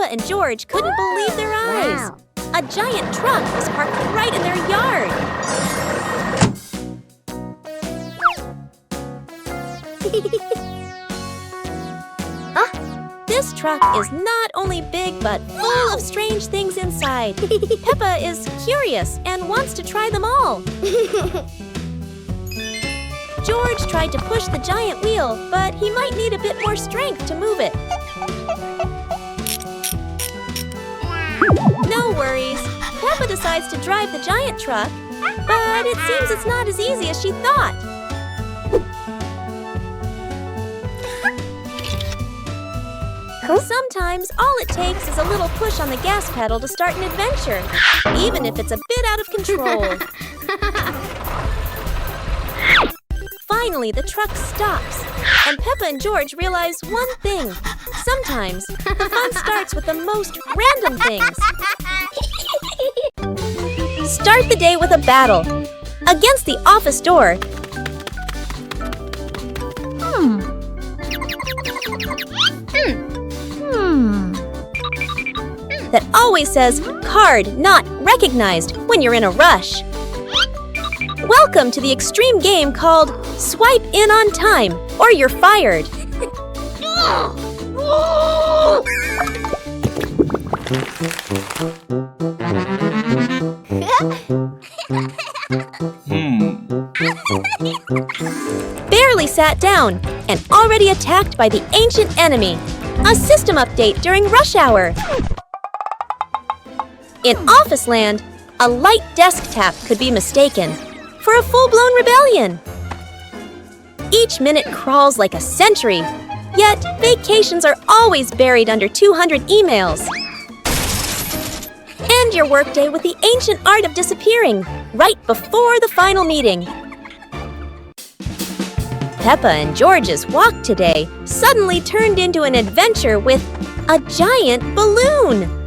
Peppa and George couldn't believe their eyes. Wow. A giant truck was parked right in their yard. This truck is not only big but full of strange things inside. Peppa is curious and wants to try them all. George tried to push the giant wheel, but he might need a bit more strength to move it. No worries. Peppa decides to drive the giant truck, but it seems it's not as easy as she thought. Sometimes all it takes is a little push on the gas pedal to start an adventure, even if it's a bit out of control. Finally, the truck stops, and Peppa and George realize one thing. Sometimes the fun starts with the most random things. Start the day with a battle. Against the office door. That always says, card not recognized when you're in a rush. Welcome to the extreme game called Swipe In on Time, or you're fired. Barely sat down and already attacked by the ancient enemy. A system update during rush hour. In Office Land, a light desk tap could be mistaken for a full-blown rebellion. Each minute crawls like a century, yet vacations are always buried under 200 emails. End your workday with the ancient art of disappearing right before the final meeting. Peppa and George's walk today suddenly turned into an adventure with a giant balloon.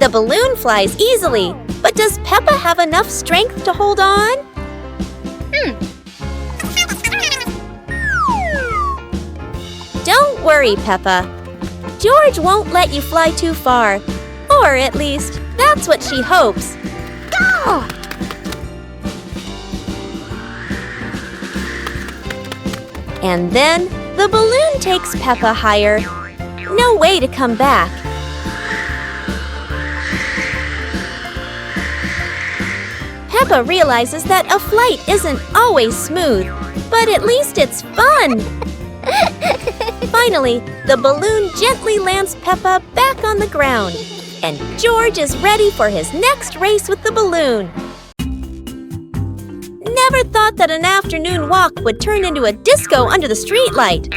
The balloon flies easily, but does Peppa have enough strength to hold on? Don't worry, Peppa. George won't let you fly too far. Or at least, that's what she hopes. Go! And then, the balloon takes Peppa higher. No way to come back. Peppa realizes that a flight isn't always smooth, but at least it's fun. Finally, the balloon gently lands Peppa back on the ground, and George is ready for his next race with the balloon. Never thought that an afternoon walk would turn into a disco under the streetlight.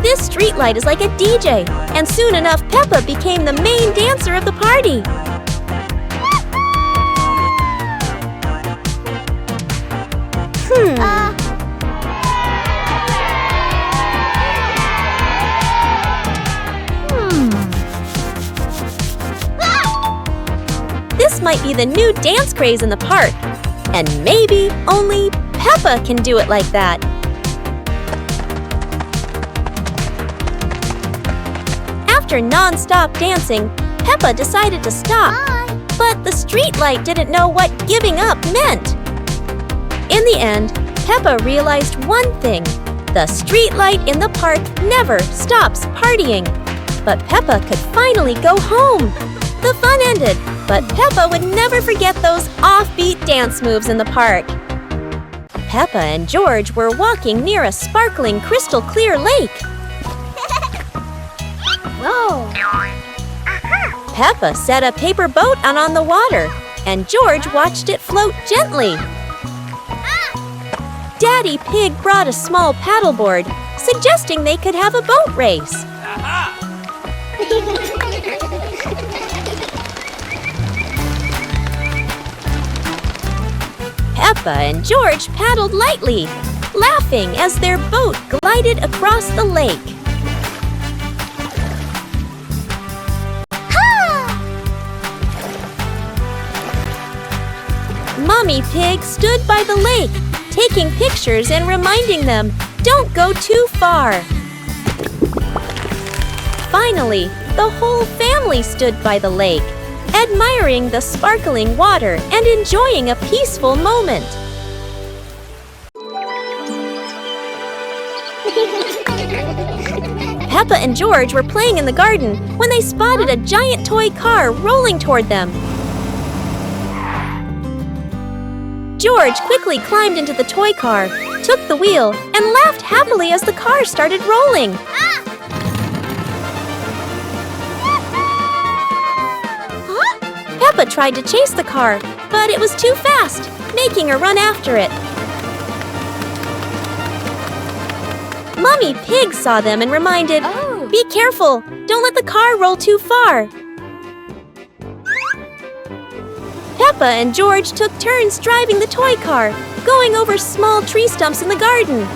This streetlight is like a DJ, and soon enough Peppa became the main dancer of the party. This might be the new dance craze in the park, and maybe only Peppa can do it like that. After non-stop dancing, Peppa decided to stop. But the streetlight didn't know what giving up meant. In the end, Peppa realized one thing. The streetlight in the park never stops partying. But Peppa could finally go home. The fun ended, but Peppa would never forget those offbeat dance moves in the park. Peppa and George were walking near a sparkling crystal-clear lake. Whoa! Peppa set a paper boat out on the water, and George watched it float gently. Daddy Pig brought a small paddleboard, suggesting they could have a boat race. Peppa and George paddled lightly, laughing as their boat glided across the lake. Mommy Pig stood by the lake, taking pictures and reminding them, "Don't go too far." Finally, the whole family stood by the lake, admiring the sparkling water and enjoying a peaceful moment. Peppa and George were playing in the garden when they spotted a giant toy car rolling toward them. George quickly climbed into the toy car, took the wheel, and laughed happily as the car started rolling. Peppa tried to chase the car, but it was too fast, making her run after it. Mommy Pig saw them and reminded, "Be careful! Don't let the car roll too far!" Peppa and George took turns driving the toy car, going over small tree stumps in the garden.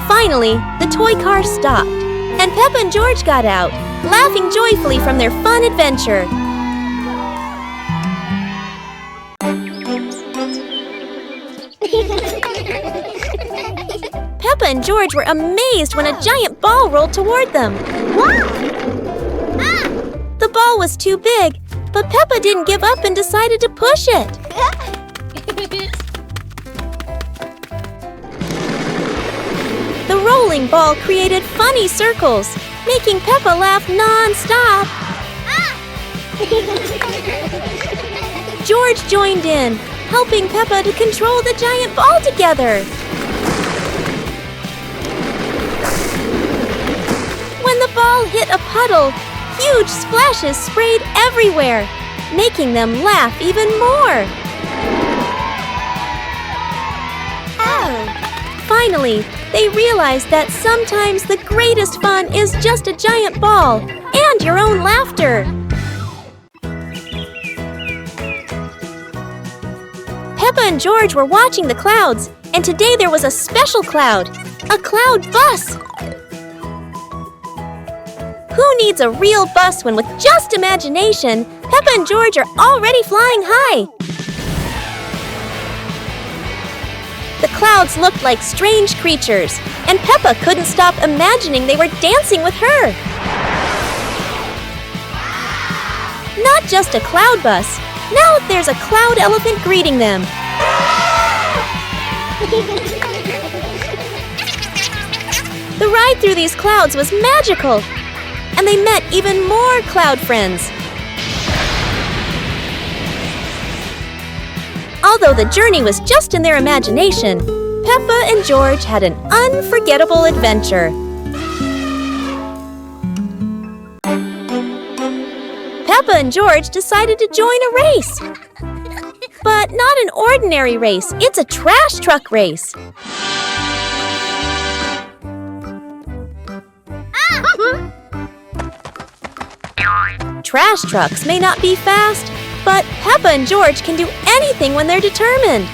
Finally, the toy car stopped, and Peppa and George got out, laughing joyfully from their fun adventure. Peppa and George were amazed when a giant ball rolled toward them. The ball was too big, but Peppa didn't give up and decided to push it. The rolling ball created funny circles, making Peppa laugh non-stop. George joined in, helping Peppa to control the giant ball together. When the ball hit a puddle, huge splashes sprayed everywhere, making them laugh even more. Finally, they realized that sometimes the greatest fun is just a giant ball and your own laughter. Peppa and George were watching the clouds, and today there was a special cloud, a cloud bus. Who needs a real bus when with just imagination, Peppa and George are already flying high? The clouds looked like strange creatures, and Peppa couldn't stop imagining they were dancing with her. Not just a cloud bus, now there's a cloud elephant greeting them. The ride through these clouds was magical, and they met even more cloud friends. Although the journey was just in their imagination, Peppa and George had an unforgettable adventure. Peppa and George decided to join a race. But not an ordinary race, it's a trash truck race. Trash trucks may not be fast, but Peppa and George can do anything when they're determined.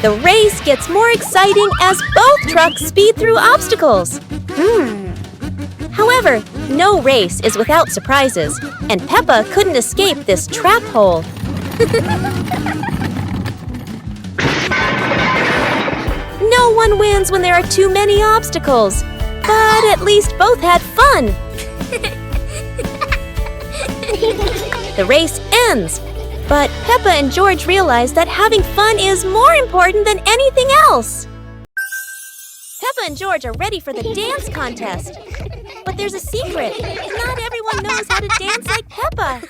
The race gets more exciting as both trucks speed through obstacles. However, no race is without surprises, and Peppa couldn't escape this trap hole. No one wins when there are too many obstacles, but at least both had fun. The race ends, but Peppa and George realize that having fun is more important than anything else. Peppa and George are ready for the dance contest. But there's a secret. Not everyone knows how to dance like Peppa.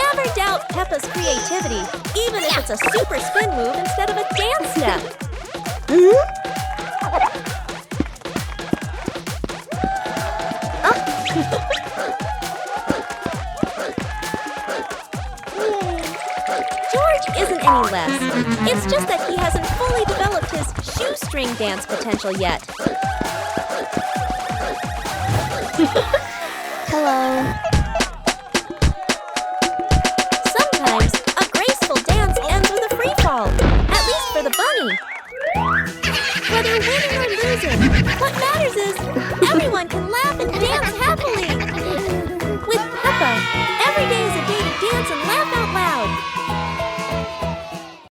Never doubt Peppa's creativity, even if it's a super spin move instead of a dance step. George isn't any less. It's just that he hasn't fully developed his shoestring dance potential yet. Hello.